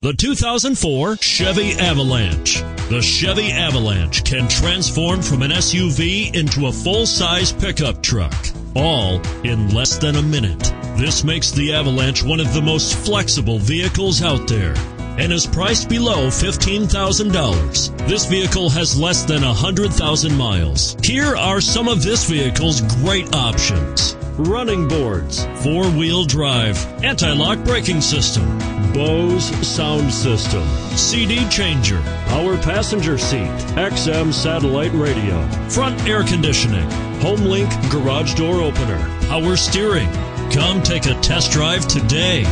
The 2004 Chevy Avalanche. The Chevy Avalanche can transform from an SUV into a full-size pickup truck, all in less than a minute. This makes the Avalanche one of the most flexible vehicles out there and is priced below $15,000. This vehicle has less than 100,000 miles. Here are some of this vehicle's great options: running boards, four-wheel drive, anti-lock braking system, Bose sound system, CD changer, power passenger seat, XM satellite radio, front air conditioning, HomeLink garage door opener, power steering. Come take a test drive today.